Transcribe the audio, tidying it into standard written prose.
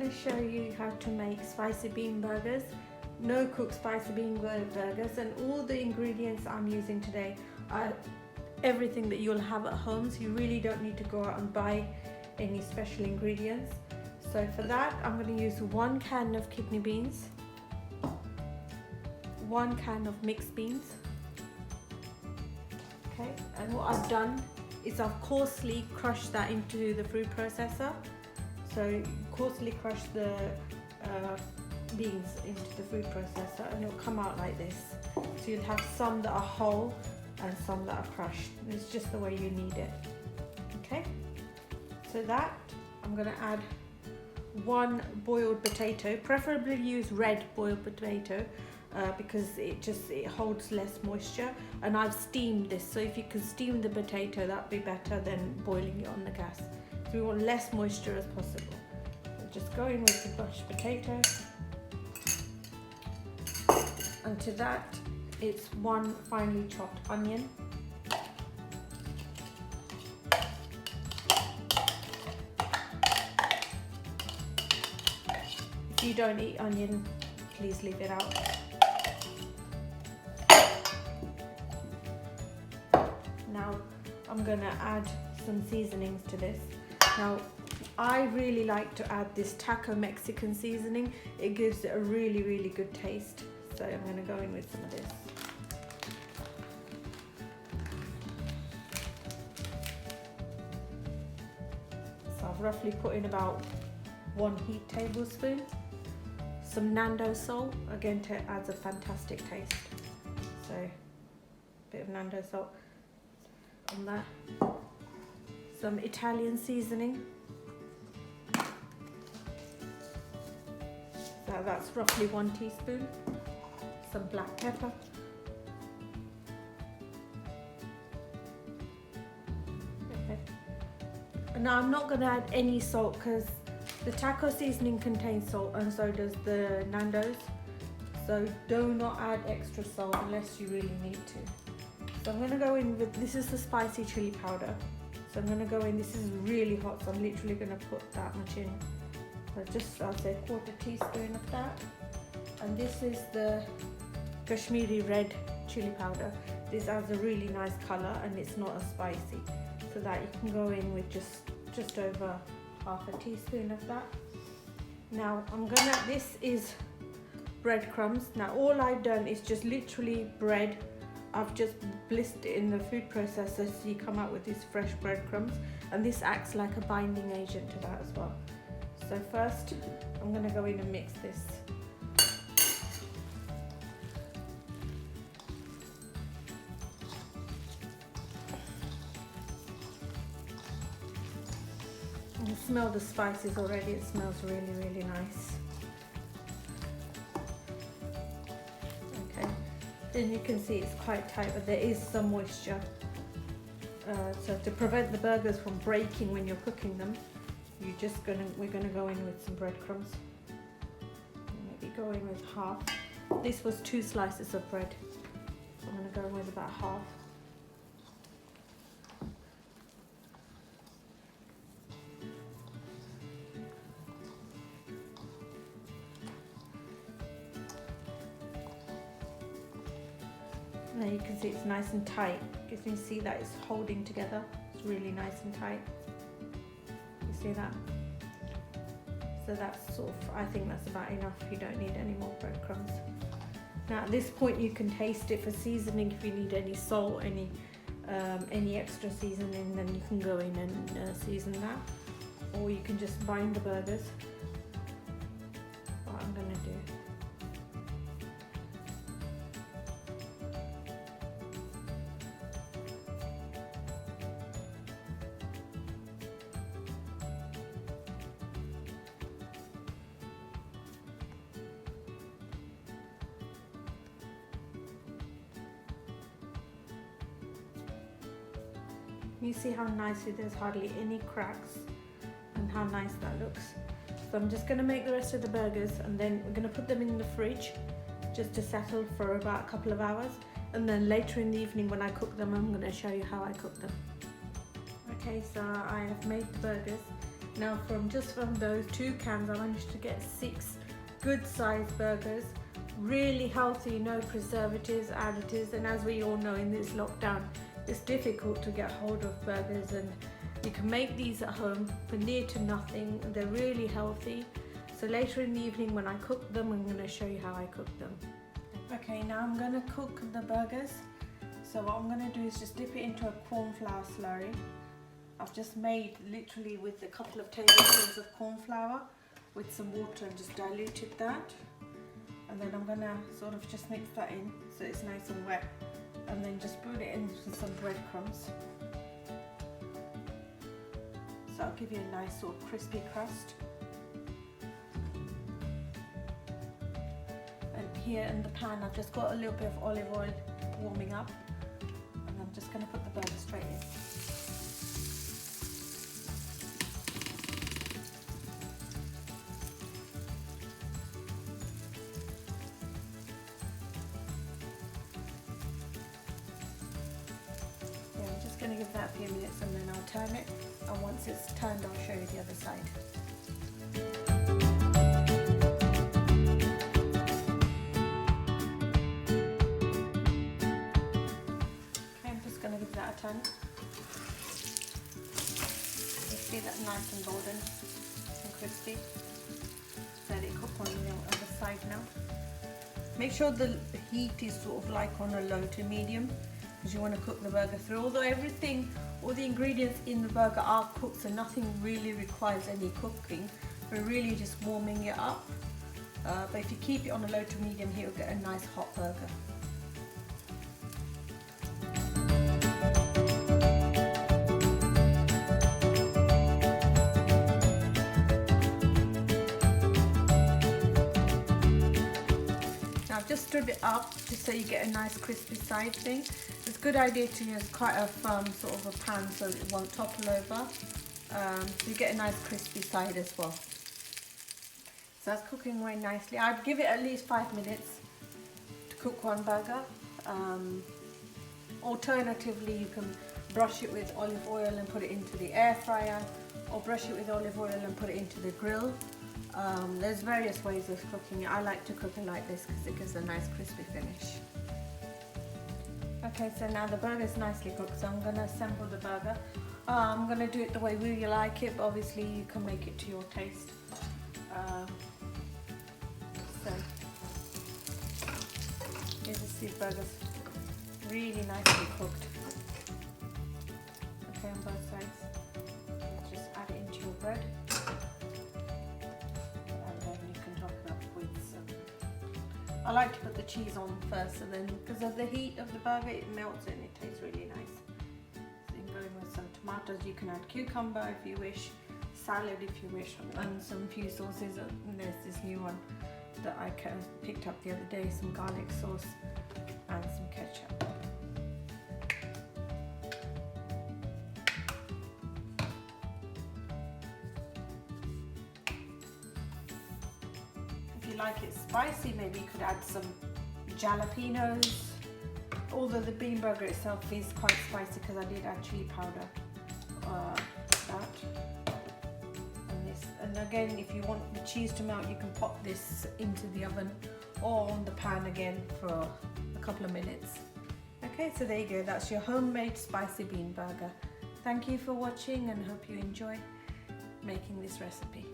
going to show you how to make spicy bean burgers, no cook spicy bean burgers, and all the ingredients I'm using today are everything that you'll have at home, so you really don't need to go out and buy any special ingredients. So for that I'm going to use 1 can of kidney beans, 1 can of mixed beans. Okay, and what I've done is I've coarsely crushed that into the food processor. So coarsely crush the beans into the food processor and it'll come out like this. So you'll have some that are whole and some that are crushed. And it's just the way you need it. Okay, so that I'm going to add 1 boiled potato, preferably use red boiled potato because it holds less moisture, and I've steamed this, so if you can steam the potato that'd be better than boiling it on the gas. So we want less moisture as possible. So just go in with the mashed potato, and to that it's 1 finely chopped onion, if you don't eat onion, please leave it out. Now I'm going to add some seasonings to this. Now I really like to add this taco Mexican seasoning. It gives it a really good taste. So I'm going to go in with some of this. So I've roughly put in about 1 heaped tablespoon. Some Nando salt, again, adds a fantastic taste. So a bit of Nando salt on that. Some Italian seasoning. So that's roughly 1 teaspoon. Some black pepper. Okay. Now I'm not going to add any salt because the taco seasoning contains salt and so does the Nando's. So do not add extra salt unless you really need to. So I'm going to go in with, this is the spicy chili powder. So I'm going to go in, this is really hot, so I'm literally going to put that much in. So just, I'll say 1/4 teaspoon of that. And this is the Kashmiri red chili powder. This adds a really nice colour and it's not as spicy. So that you can go in with just over 1/2 teaspoon of that. Now this is breadcrumbs. Now all I've done is just literally bread. I've just blistered it in the food processor so you come out with these fresh breadcrumbs, and this acts like a binding agent to that as well. So first I'm going to go in and mix this. You can smell the spices already, it smells really nice. Okay, then you can see it's quite tight, but there is some moisture. So to prevent the burgers from breaking when you're cooking them, we're gonna go in with some breadcrumbs. Maybe go in with 1/2. This was 2 slices of bread, so I'm gonna go with about 1/2. Now you can see it's nice and tight. You can see that it's holding together. It's really nice and tight. You see that? So that's sort of, I think that's about enough. You don't need any more breadcrumbs. Now at this point you can taste it for seasoning. If you need any salt, any extra seasoning, then you can go in and season that. Or you can just bind the burgers. What I'm going to do. You see how nicely there's hardly any cracks and how nice that looks. So I'm just going to make the rest of the burgers and then we're going to put them in the fridge just to settle for about a couple of hours, and then later in the evening when I cook them I'm going to show you how I cook them. Okay, so I have made the burgers Now from those 2 cans, I managed to get 6 good sized burgers. Really healthy, no preservatives, additives, and as we all know in this lockdown, it's difficult to get hold of burgers, and you can make these at home for near to nothing. They're really healthy. So later in the evening when I cook them, I'm going to show you how I cook them. Okay, now I'm going to cook the burgers. So what I'm going to do is just dip it into a corn flour slurry. I've just made literally with a couple of tablespoons of corn flour with some water and just diluted that. And then I'm going to sort of just mix that in so it's nice and wet. And then just put it in with some breadcrumbs. So I'll give you a nice sort of crispy crust. And here in the pan I've just got a little bit of olive oil warming up. And I'm just going to put the burger straight in. Going to give that a few minutes and then I'll turn it, and once it's turned I'll show you the other side. Okay, I'm just going to give that a turn. You see that nice and golden and crispy. Let it cook on the other side now. Make sure the heat is sort of like on a low to medium, because you want to cook the burger through. Although all the ingredients in the burger are cooked, so nothing really requires any cooking. We're really just warming it up. But if you keep it on a low to medium here, you'll get a nice hot burger. I've just stood it up just so you get a nice crispy side thing. It's a good idea to use quite a firm sort of a pan so it won't topple over. So you get a nice crispy side as well. So that's cooking away nicely. I'd give it at least 5 minutes to cook one burger. Alternatively, you can brush it with olive oil and put it into the air fryer, or brush it with olive oil and put it into the grill. There's various ways of cooking it. I like to cook it like this because it gives a nice crispy finish. Okay, so now the burger is nicely cooked, so I'm going to assemble the burger. I'm going to do it the way you like it, but obviously you can make it to your taste. So here's the burgers, really nicely cooked. Okay, on both sides. Just add it into your bread. I like to put the cheese on first, and then because of the heat of the burger it melts and it tastes really nice. So you can go in with some tomatoes, you can add cucumber if you wish, salad if you wish, and some few sauces. And there's this new one that I picked up the other day, some garlic sauce and some ketchup. If you like it spicy, maybe you could add some jalapenos. Although the bean burger itself is quite spicy because I did add chili powder. And again, if you want the cheese to melt, you can pop this into the oven or on the pan again for a couple of minutes. Okay, so there you go. That's your homemade spicy bean burger. Thank you for watching and hope you enjoy making this recipe.